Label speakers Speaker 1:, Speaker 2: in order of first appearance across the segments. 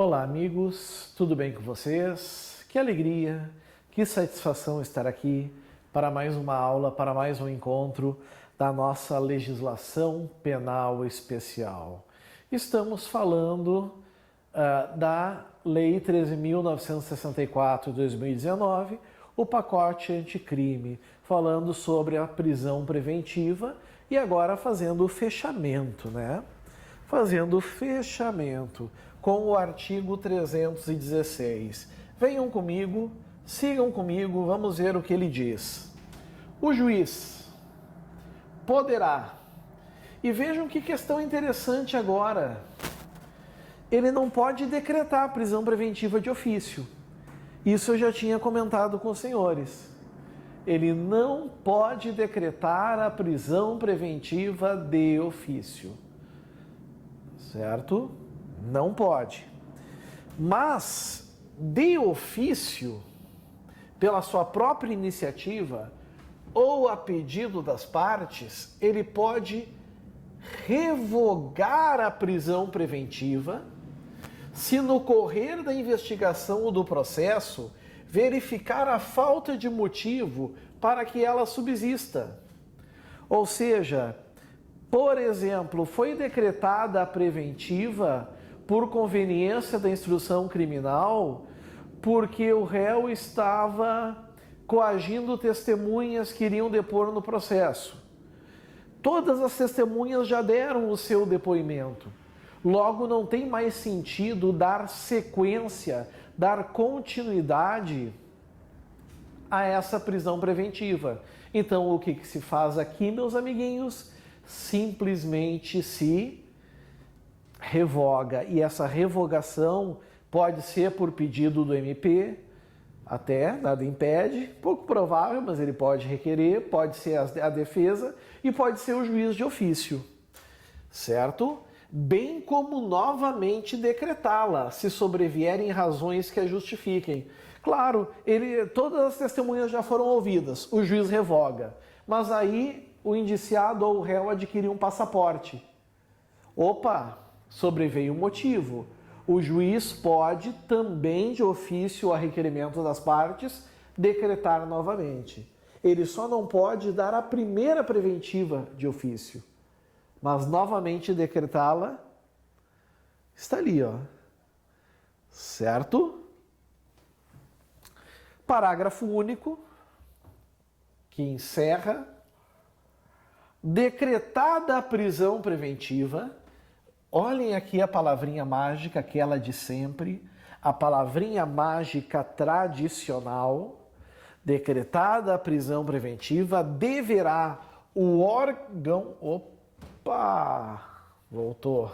Speaker 1: Olá, amigos, tudo bem com vocês? Que alegria, que satisfação estar aqui para mais uma aula, para mais um encontro da nossa legislação penal especial. Estamos falando da Lei 13.964 de 2019, o pacote anticrime, falando sobre a prisão preventiva e agora fazendo o fechamento, né? Fazendo o fechamento com o artigo 316. Venham comigo, sigam comigo, vamos ver o que ele diz. O juiz poderá, e vejam que questão interessante agora, ele não pode decretar a prisão preventiva de ofício. Isso eu já tinha comentado com os senhores. Ele não pode decretar a prisão preventiva de ofício. Certo? Não pode. Mas, de ofício, pela sua própria iniciativa ou a pedido das partes, ele pode revogar a prisão preventiva se no correr da investigação ou do processo verificar a falta de motivo para que ela subsista. Ou seja, por exemplo, foi decretada a preventiva por conveniência da instrução criminal porque o réu estava coagindo testemunhas que iriam depor no processo. Todas as testemunhas já deram o seu depoimento. Logo, não tem mais sentido dar sequência, dar continuidade a essa prisão preventiva. Então, o que se faz aqui, meus amiguinhos? Simplesmente se revoga, e essa revogação pode ser por pedido do MP, até nada impede, pouco provável, mas ele pode requerer, pode ser a defesa e pode ser o juiz de ofício, certo? Bem como novamente decretá-la, se sobrevierem razões que a justifiquem. Claro, todas as testemunhas já foram ouvidas, o juiz revoga, mas aí o indiciado ou o réu adquiriu um passaporte. Opa, sobreveio um motivo. O juiz pode também, de ofício a requerimento das partes, decretar novamente. Ele só não pode dar a primeira preventiva de ofício, mas novamente decretá-la está ali, ó. Certo? Parágrafo único, que encerra. Decretada a prisão preventiva, olhem aqui a palavrinha mágica, aquela de sempre, a palavrinha mágica tradicional. Decretada a prisão preventiva, deverá o órgão... Opa! Voltou.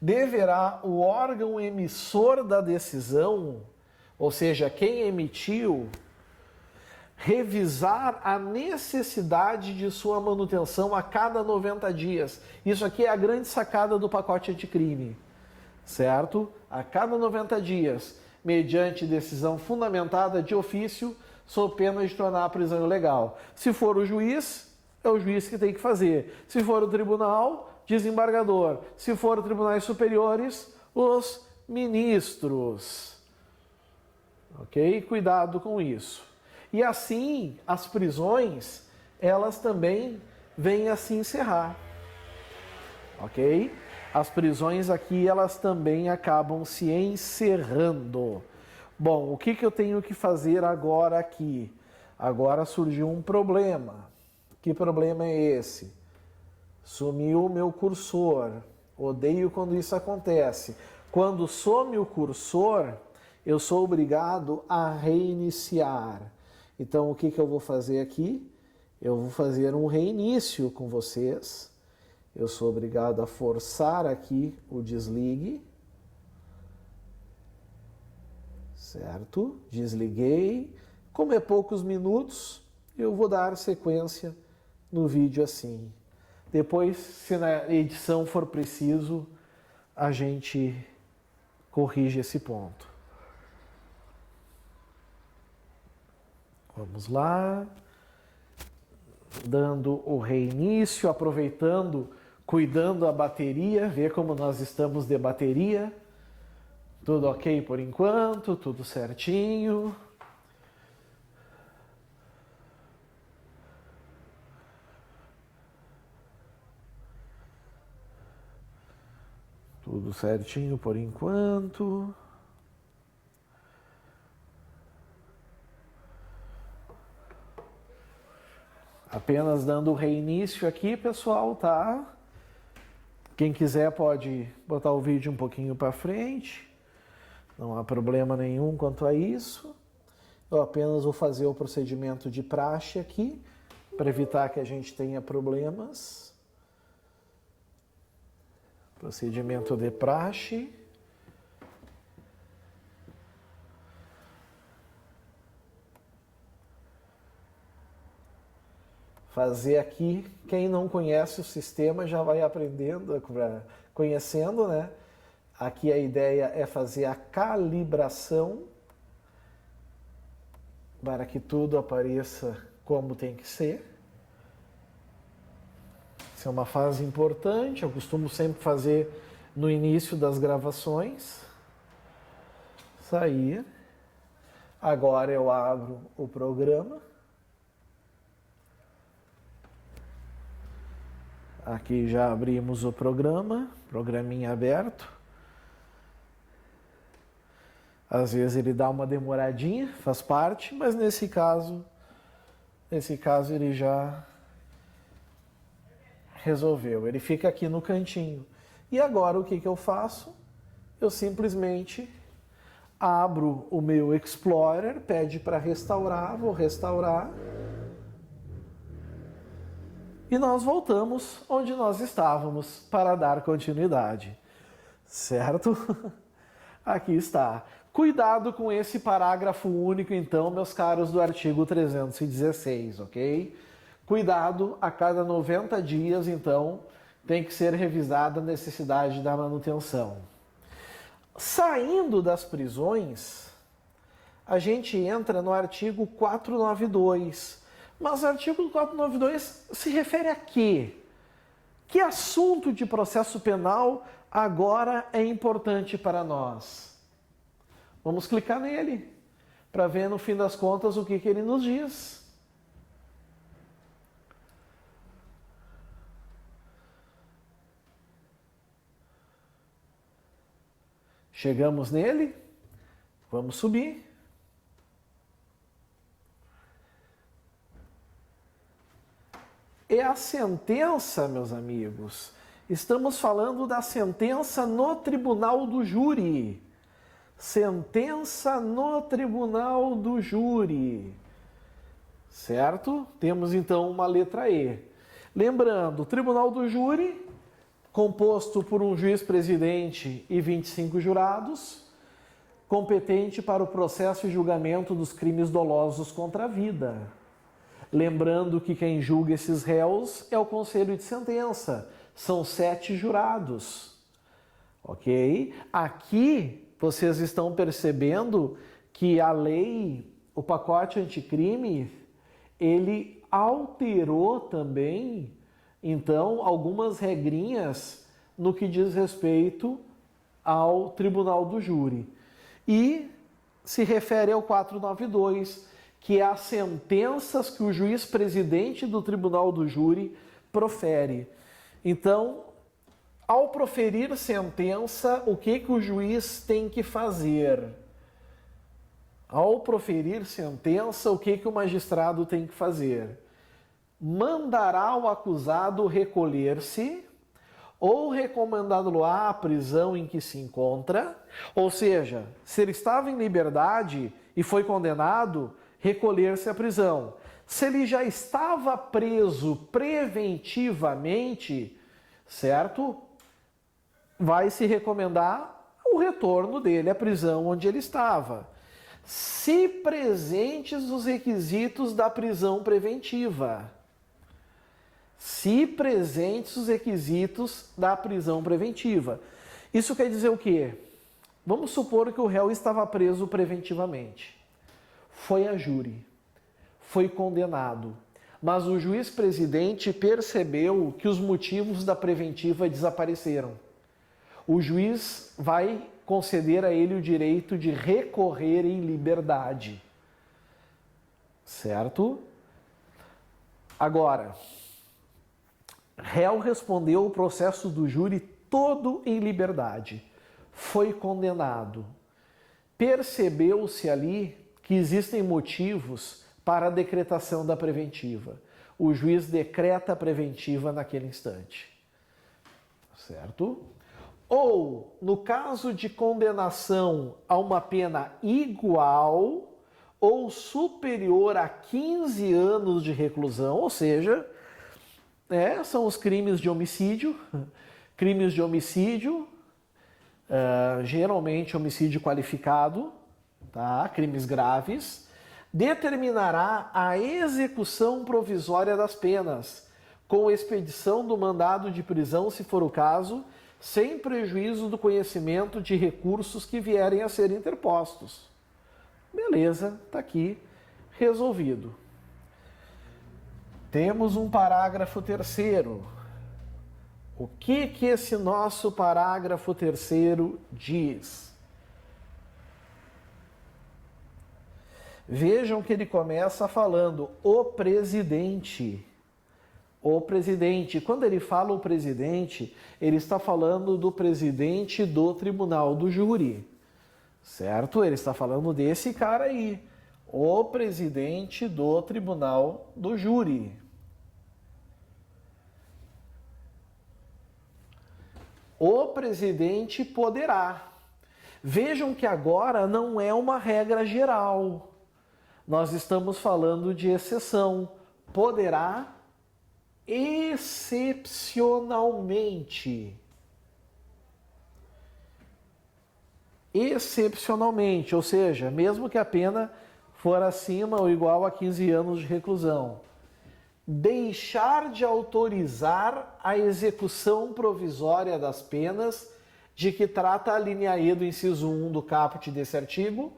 Speaker 1: Deverá o órgão emissor da decisão, ou seja, quem emitiu, revisar a necessidade de sua manutenção a cada 90 dias. Isso aqui é a grande sacada do pacote anticrime, certo? A cada 90 dias, mediante decisão fundamentada de ofício, sob pena de tornar a prisão ilegal. Se for o juiz, é o juiz que tem que fazer. Se for o tribunal, desembargador. Se for os tribunais superiores, os ministros. Ok? Cuidado com isso. E assim, as prisões, elas também vêm a se encerrar, ok? As prisões aqui, elas também acabam se encerrando. Bom, o que eu tenho que fazer agora aqui? Agora surgiu um problema. Que problema é esse? Sumiu o meu cursor. Odeio quando isso acontece. Quando some o cursor, eu sou obrigado a reiniciar. Então, o que eu vou fazer aqui? Eu vou fazer um reinício com vocês. Eu sou obrigado a forçar aqui o desligue. Certo? Desliguei. Como é poucos minutos, eu vou dar sequência no vídeo assim. Depois, se na edição for preciso, a gente corrige esse ponto. Vamos lá, dando o reinício, aproveitando, cuidando a bateria, ver como nós estamos de bateria. Tudo ok por enquanto, tudo certinho. Tudo certinho por enquanto. Apenas dando o reinício aqui, pessoal, tá? Quem quiser pode botar o vídeo um pouquinho para frente. Não há problema nenhum quanto a isso. Eu apenas vou fazer o procedimento de praxe aqui, para evitar que a gente tenha problemas. Procedimento de praxe. Fazer aqui, quem não conhece o sistema já vai aprendendo, conhecendo, né? Aqui a ideia é fazer a calibração para que tudo apareça como tem que ser. Essa é uma fase importante, eu costumo sempre fazer no início das gravações. Sair. Agora eu abro o programa. Aqui já abrimos o programa, programinha aberto. Às vezes ele dá uma demoradinha, faz parte, mas nesse caso ele já resolveu. Ele fica aqui no cantinho. E agora o que eu faço? Eu simplesmente abro o meu Explorer, pede para restaurar, vou restaurar. E nós voltamos onde nós estávamos para dar continuidade, certo? Aqui está. Cuidado com esse parágrafo único, então, meus caros, do artigo 316, ok? Cuidado, a cada 90 dias, então, tem que ser revisada a necessidade da manutenção. Saindo das prisões, a gente entra no artigo 492. Mas o artigo 492 se refere a quê? Que assunto de processo penal agora é importante para nós? Vamos clicar nele para ver no fim das contas o que ele nos diz. Chegamos nele, vamos subir. É a sentença, meus amigos. Estamos falando da sentença no tribunal do júri. Sentença no tribunal do júri. Certo? Temos então uma letra E. Lembrando, o tribunal do júri, composto por um juiz-presidente e 25 jurados, competente para o processo e julgamento dos crimes dolosos contra a vida. Lembrando que quem julga esses réus é o Conselho de Sentença. São 7 jurados. Ok? Aqui vocês estão percebendo que a lei, o pacote anticrime, ele alterou também, então, algumas regrinhas no que diz respeito ao Tribunal do Júri. E se refere ao 492, que é as sentenças que o juiz-presidente do Tribunal do Júri profere. Então, ao proferir sentença, o que o juiz tem que fazer? Ao proferir sentença, o que o magistrado tem que fazer? Mandará o acusado recolher-se ou recomendá-lo-á a prisão em que se encontra, ou seja, se ele estava em liberdade e foi condenado, recolher-se à prisão. Se ele já estava preso preventivamente, certo? Vai se recomendar o retorno dele à prisão onde ele estava. Se presentes os requisitos da prisão preventiva. Se presentes os requisitos da prisão preventiva. Isso quer dizer o quê? Vamos supor que o réu estava preso preventivamente. Foi a júri, foi condenado, mas o juiz-presidente percebeu que os motivos da preventiva desapareceram. O juiz vai conceder a ele o direito de recorrer em liberdade. Certo? Agora, réu respondeu o processo do júri todo em liberdade. Foi condenado. Percebeu-se ali que existem motivos para a decretação da preventiva. O juiz decreta a preventiva naquele instante. Certo? Ou, no caso de condenação a uma pena igual ou superior a 15 anos de reclusão, ou seja, são os crimes de homicídio. Crimes de homicídio, geralmente homicídio qualificado, tá? Crimes graves, determinará a execução provisória das penas, com expedição do mandado de prisão, se for o caso, sem prejuízo do conhecimento de recursos que vierem a ser interpostos. Beleza, está aqui resolvido. Temos um parágrafo terceiro. O que esse nosso parágrafo terceiro diz? Vejam que ele começa falando o presidente. O presidente. Quando ele fala o presidente, ele está falando do presidente do tribunal do júri. Certo? Ele está falando desse cara aí. O presidente do tribunal do júri. O presidente poderá. Vejam que agora não é uma regra geral. Nós estamos falando de exceção. Poderá excepcionalmente. Excepcionalmente, ou seja, mesmo que a pena for acima ou igual a 15 anos de reclusão. Deixar de autorizar a execução provisória das penas de que trata a linha E do inciso 1 do caput desse artigo,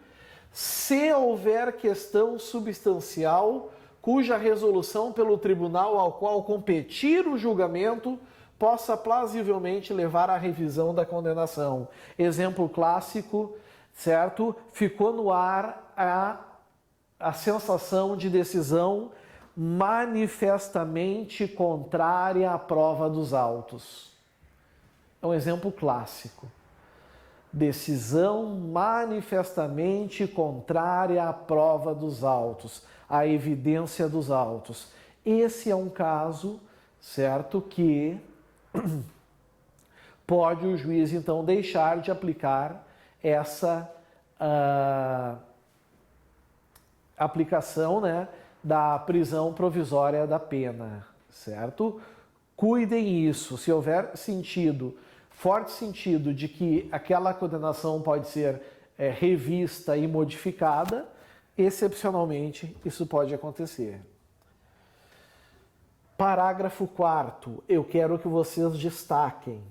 Speaker 1: se houver questão substancial cuja resolução pelo tribunal ao qual competir o julgamento possa plausivelmente levar à revisão da condenação. Exemplo clássico, certo? Ficou no ar a sensação de decisão manifestamente contrária à prova dos autos. É um exemplo clássico. Decisão manifestamente contrária à prova dos autos, à evidência dos autos. Esse é um caso, certo, que pode o juiz, então, deixar de aplicar essa aplicação, né, da prisão provisória da pena, certo? Cuidem isso. Se houver sentido, forte sentido de que aquela condenação pode ser revista e modificada, excepcionalmente isso pode acontecer. Parágrafo 4º, eu quero que vocês destaquem,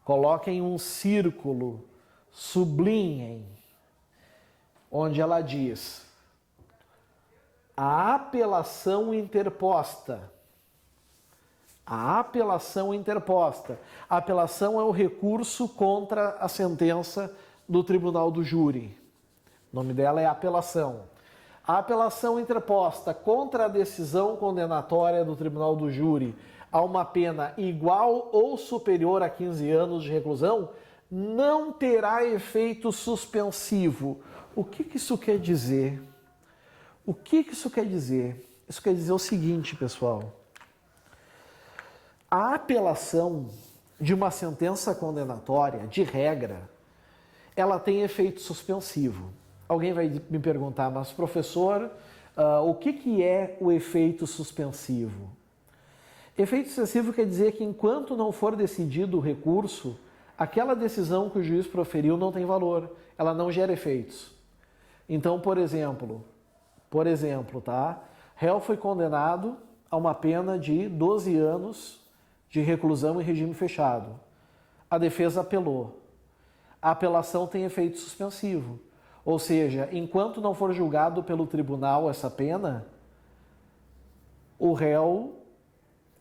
Speaker 1: coloquem um círculo, sublinhem, onde ela diz: a apelação interposta. A apelação interposta. A apelação é o recurso contra a sentença do tribunal do júri. O nome dela é apelação. A apelação interposta contra a decisão condenatória do tribunal do júri a uma pena igual ou superior a 15 anos de reclusão não terá efeito suspensivo. O que isso quer dizer? O que isso quer dizer? Isso quer dizer o seguinte, pessoal. A apelação de uma sentença condenatória, de regra, ela tem efeito suspensivo. Alguém vai me perguntar, mas professor, o que é o efeito suspensivo? Efeito suspensivo quer dizer que enquanto não for decidido o recurso, aquela decisão que o juiz proferiu não tem valor, ela não gera efeitos. Então, por exemplo, tá? Réu foi condenado a uma pena de 12 anos de reclusão em regime fechado. A defesa apelou. A apelação tem efeito suspensivo. Ou seja, enquanto não for julgado pelo tribunal essa pena, o réu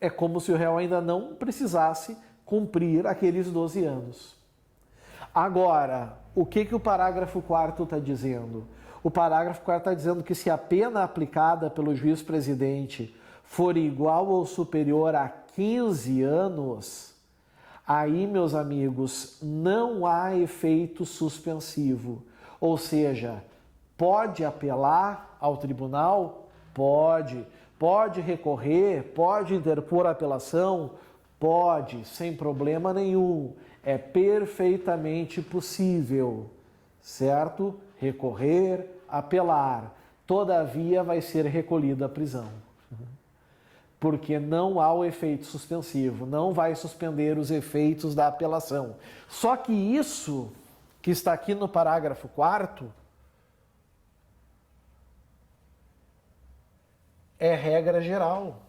Speaker 1: é como se o réu ainda não precisasse cumprir aqueles 12 anos. Agora, o que o parágrafo 4º está dizendo? O parágrafo 4º está dizendo que se a pena aplicada pelo juiz-presidente for igual ou superior a 15 anos, aí, meus amigos, não há efeito suspensivo. Ou seja, pode apelar ao tribunal? Pode. Pode recorrer? Pode interpor apelação? Pode, sem problema nenhum. É perfeitamente possível, certo? Recorrer, apelar. Todavia, vai ser recolhida a prisão. Porque não há o efeito suspensivo, não vai suspender os efeitos da apelação. Só que isso que está aqui no parágrafo 4º é regra geral.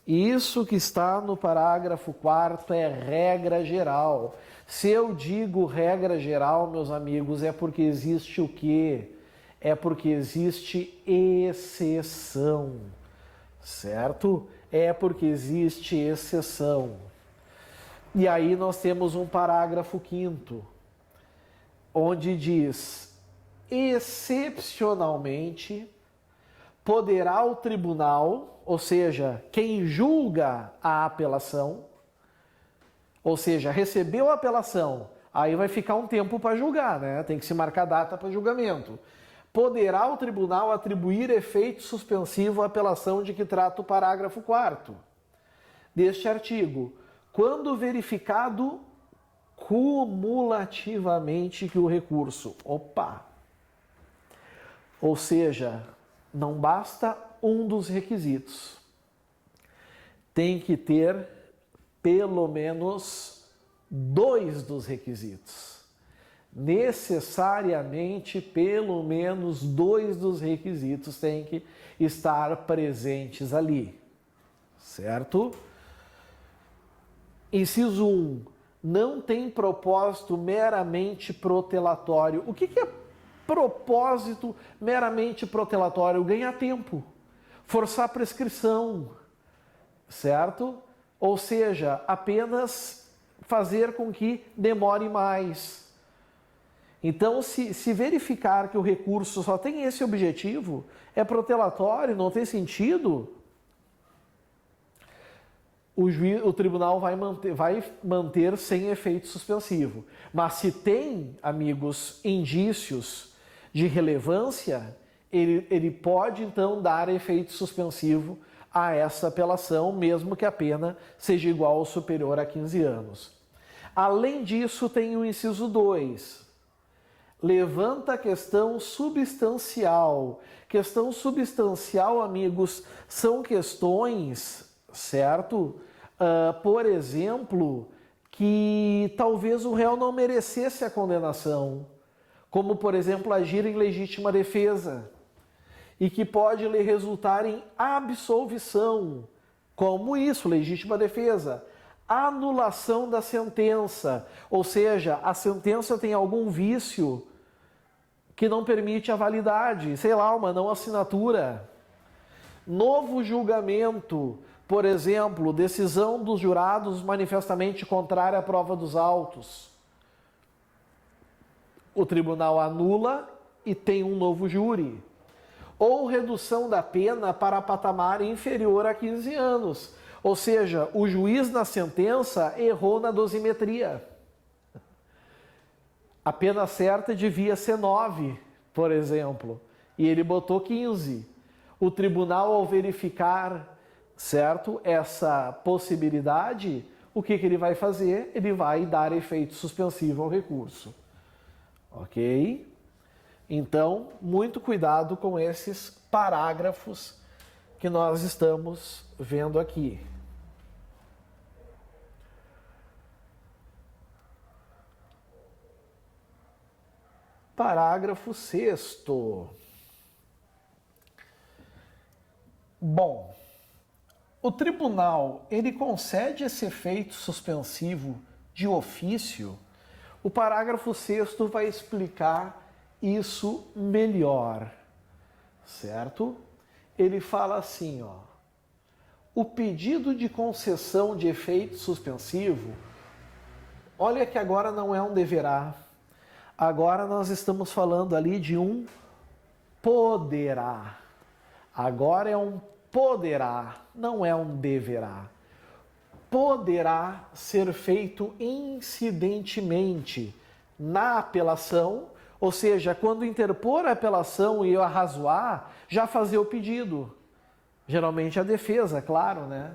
Speaker 1: Isso que está no parágrafo 4º é regra geral. Se eu digo regra geral, meus amigos, é porque existe o quê? É porque existe exceção, certo? É porque existe exceção. E aí nós temos um parágrafo 5º, onde diz: excepcionalmente poderá o tribunal, ou seja, quem julga a apelação, ou seja, recebeu a apelação, aí vai ficar um tempo para julgar, né? Tem que se marcar data para julgamento. Poderá o tribunal atribuir efeito suspensivo à apelação de que trata o parágrafo 4º deste artigo, quando verificado cumulativamente que o recurso, ou seja, não basta um dos requisitos, tem que ter pelo menos 2 dos requisitos. Necessariamente, pelo menos 2 dos requisitos têm que estar presentes ali, certo? Inciso 1. Não tem propósito meramente protelatório. O que é propósito meramente protelatório? Ganhar tempo, forçar a prescrição, certo? Ou seja, apenas fazer com que demore mais. Então, se verificar que o recurso só tem esse objetivo, é protelatório, não tem sentido, o tribunal vai manter sem efeito suspensivo. Mas se tem, amigos, indícios de relevância, ele pode então dar efeito suspensivo a essa apelação, mesmo que a pena seja igual ou superior a 15 anos. Além disso, tem o inciso 2. Levanta a questão substancial. Questão substancial, amigos, são questões, certo? Por exemplo, que talvez o réu não merecesse a condenação, como, por exemplo, agir em legítima defesa, e que pode lhe resultar em absolvição, como isso, legítima defesa, anulação da sentença, ou seja, a sentença tem algum vício que não permite a validade, sei lá, uma não assinatura, novo julgamento, por exemplo, decisão dos jurados manifestamente contrária à prova dos autos. O tribunal anula e tem um novo júri. Ou redução da pena para patamar inferior a 15 anos. Ou seja, o juiz na sentença errou na dosimetria. A pena certa devia ser 9, por exemplo, e ele botou 15. O tribunal, ao verificar, certo, essa possibilidade, o que ele vai fazer? Ele vai dar efeito suspensivo ao recurso. Ok? Então, muito cuidado com esses parágrafos que nós estamos vendo aqui. Parágrafo 6º. Bom, o tribunal, ele concede esse efeito suspensivo de ofício. O parágrafo 6º vai explicar isso melhor, certo? Ele fala assim, ó: o pedido de concessão de efeito suspensivo Olha que agora não é um deverá. Agora nós estamos falando ali de um poderá. Agora é um poderá, não é um deverá. Poderá ser feito incidentemente na apelação, ou seja, quando interpor a apelação e arrazoar, já fazer o pedido. Geralmente a defesa, claro, né?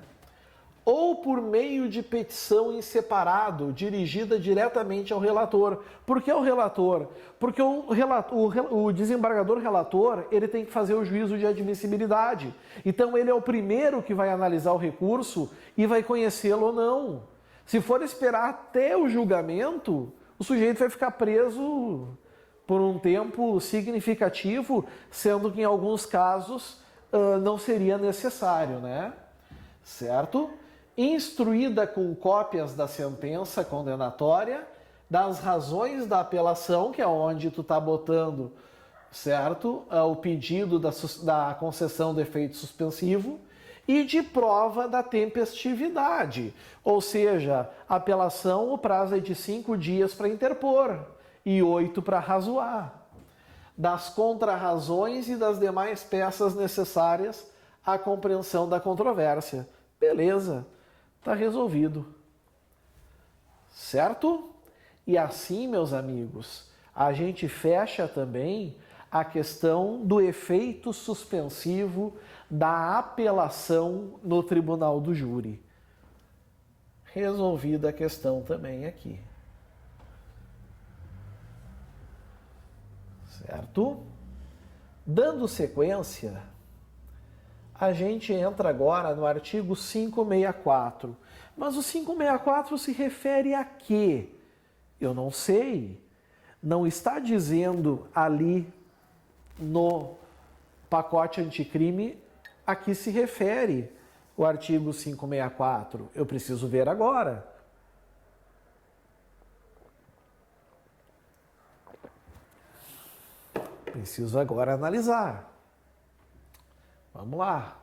Speaker 1: Ou por meio de petição em separado, dirigida diretamente ao relator. Por que ao relator? Porque o desembargador relator, ele tem que fazer o juízo de admissibilidade. Então ele é o primeiro que vai analisar o recurso e vai conhecê-lo ou não. Se for esperar até o julgamento, o sujeito vai ficar preso por um tempo significativo, sendo que em alguns casos não seria necessário, né? Certo? Instruída com cópias da sentença condenatória, das razões da apelação, que é onde tu está botando, certo? O pedido da concessão do efeito suspensivo, e de prova da tempestividade, ou seja, apelação, o prazo é de 5 dias para interpor e 8 para razoar, das contrarrazões e das demais peças necessárias à compreensão da controvérsia. Beleza, está resolvido. Certo? E assim, meus amigos, a gente fecha também a questão do efeito suspensivo da apelação no tribunal do júri. Resolvida a questão também aqui. Certo? Dando sequência, a gente entra agora no artigo 564. Mas o 564 se refere a quê? Eu não sei. Não está dizendo ali no pacote anticrime a que se refere o artigo 564. Eu preciso ver agora. Preciso agora analisar. Vamos lá.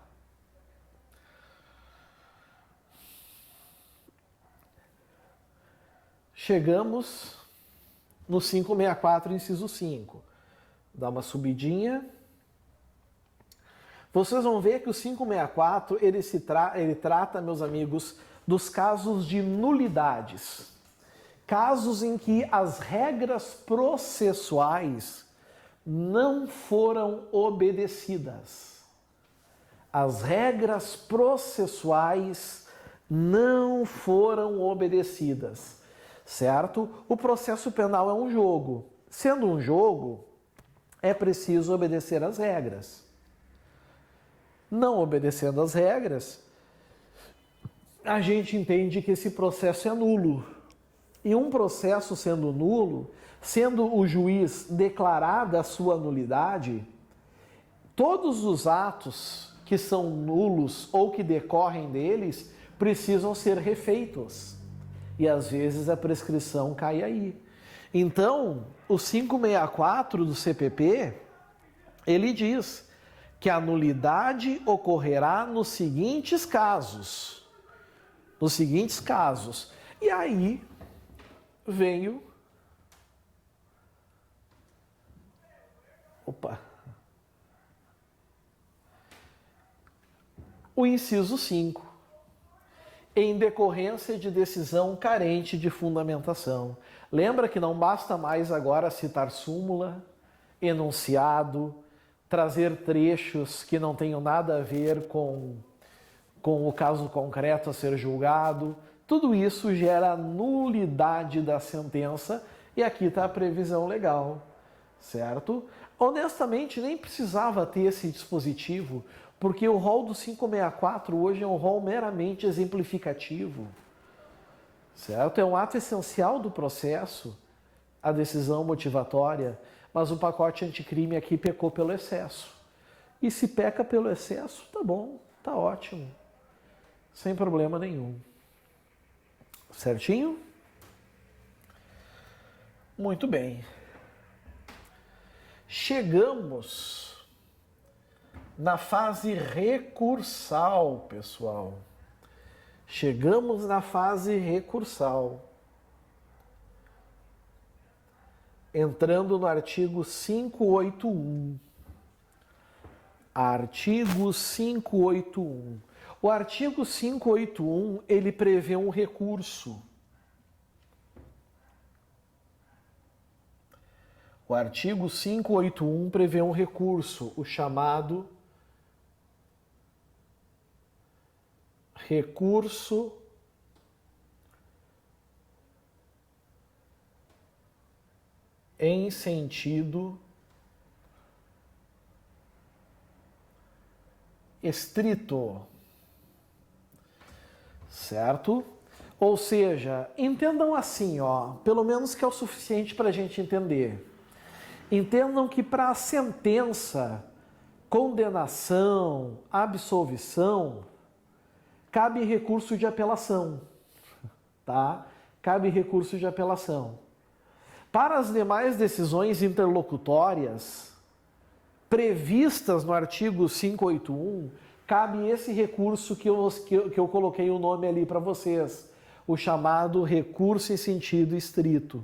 Speaker 1: Chegamos no 564, inciso 5. Dá uma subidinha. Vocês vão ver que o 564, ele trata, meus amigos, dos casos de nulidades. Casos em que as regras processuais não foram obedecidas. As regras processuais não foram obedecidas, certo? O processo penal é um jogo. Sendo um jogo, é preciso obedecer às regras. Não obedecendo às regras, a gente entende que esse processo é nulo. E um processo sendo nulo, sendo o juiz declarada a sua nulidade, todos os atos que são nulos ou que decorrem deles precisam ser refeitos. E às vezes a prescrição cai aí. Então, o 564 do CPP, ele diz que a nulidade ocorrerá nos seguintes casos. Nos seguintes casos. E aí veio... O inciso 5. Em decorrência de decisão carente de fundamentação. Lembra que não basta mais agora citar súmula, enunciado, trazer trechos que não tenham nada a ver com o caso concreto a ser julgado. Tudo isso gera nulidade da sentença e aqui está a previsão legal, certo? Honestamente, nem precisava ter esse dispositivo, porque o rol do 564 hoje é um rol meramente exemplificativo, certo? É um ato essencial do processo, a decisão motivatória, mas o pacote anticrime aqui pecou pelo excesso. E se peca pelo excesso, tá bom, tá ótimo, sem problema nenhum. Certinho? Muito bem. Chegamos na fase recursal, pessoal. Chegamos na fase recursal. entrando no artigo 581. Artigo 581. O artigo 581, ele prevê um recurso. O artigo 581 prevê um recurso, o chamado recurso em sentido estrito, certo? Ou seja, entendam assim, ó, pelo menos que é o suficiente para a gente entender. Entendam que para a sentença, condenação, absolvição, cabe recurso de apelação, tá? Cabe recurso de apelação. Para as demais decisões interlocutórias previstas no artigo 581, cabe esse recurso que eu coloquei o nome ali para vocês, o chamado recurso em sentido estrito.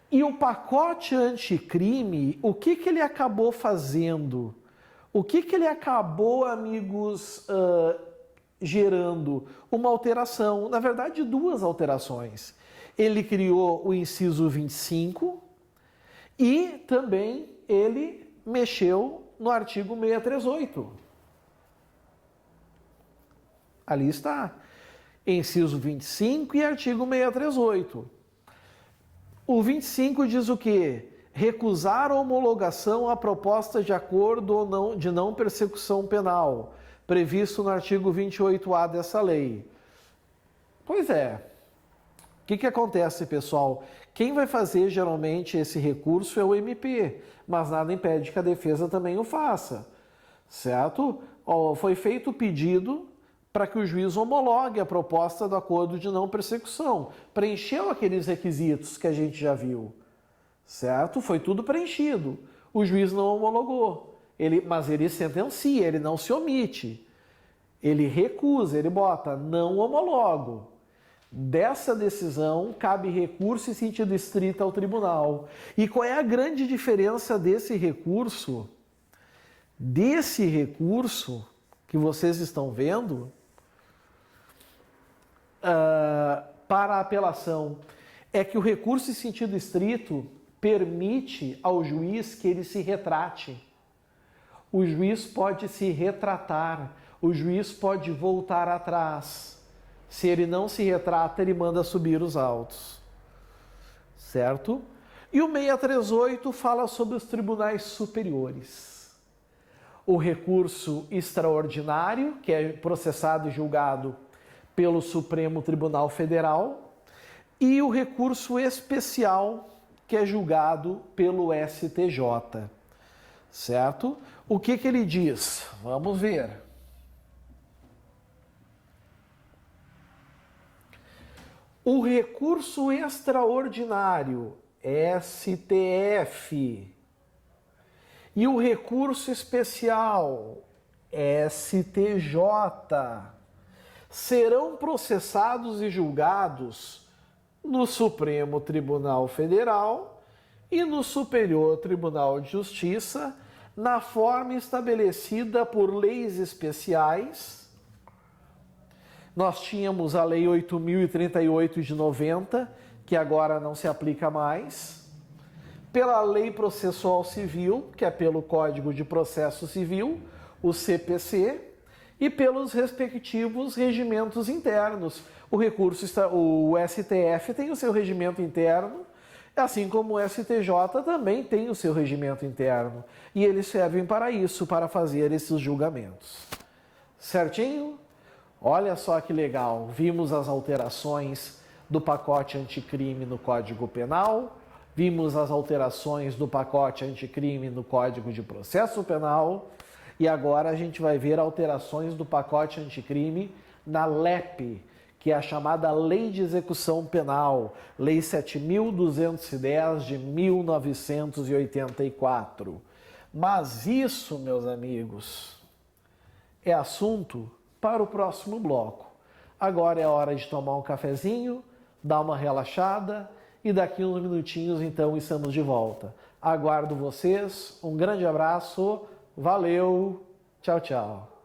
Speaker 1: E o pacote anticrime, o que ele acabou fazendo? O que ele acabou, amigos, gerando? Uma alteração, na verdade, duas alterações. Ele criou o inciso 25 e também ele mexeu no artigo 638. Ali está, inciso 25 e artigo 638. O 25 diz o quê? Recusar a homologação à proposta de acordo ou não, de não persecução penal, previsto no artigo 28A dessa lei. Pois é. O que acontece, pessoal? Quem vai fazer geralmente esse recurso é o MP, mas nada impede que a defesa também o faça, certo? Foi feito o pedido para que o juiz homologue a proposta do acordo de não persecução. Preencheu aqueles requisitos que a gente já viu, certo? Foi tudo preenchido. O juiz não homologou, mas ele sentencia, ele não se omite. Ele recusa, ele bota, não homologo. Dessa decisão, cabe recurso em sentido estrito ao tribunal. E qual é a grande diferença desse recurso? Desse recurso que vocês estão vendo para a apelação, é que o recurso em sentido estrito permite ao juiz que ele se retrate. O juiz pode se retratar, o juiz pode voltar atrás. Se ele não se retrata, ele manda subir os autos, certo? E o 638 fala sobre os tribunais superiores. O recurso extraordinário, que é processado e julgado pelo Supremo Tribunal Federal, e o recurso especial, que é julgado pelo STJ, certo? O que ele diz? Vamos ver. O recurso extraordinário, STF, e o recurso especial, STJ, serão processados e julgados no Supremo Tribunal Federal e no Superior Tribunal de Justiça, na forma estabelecida por leis especiais. Nós tínhamos a Lei 8.038 de 90, que agora não se aplica mais, pela Lei Processual Civil, que é pelo Código de Processo Civil, o CPC, e pelos respectivos regimentos internos. O STF tem o seu regimento interno, assim como o STJ também tem o seu regimento interno. E eles servem para isso, para fazer esses julgamentos. Certinho? Olha só que legal, vimos as alterações do pacote anticrime no Código Penal, vimos as alterações do pacote anticrime no Código de Processo Penal e agora a gente vai ver alterações do pacote anticrime na LEP, que é a chamada Lei de Execução Penal, Lei 7.210 de 1984. Mas isso, meus amigos, é assunto para o próximo bloco. Agora é hora de tomar um cafezinho, dar uma relaxada e daqui uns minutinhos então estamos de volta. Aguardo vocês, um grande abraço, valeu, tchau, tchau.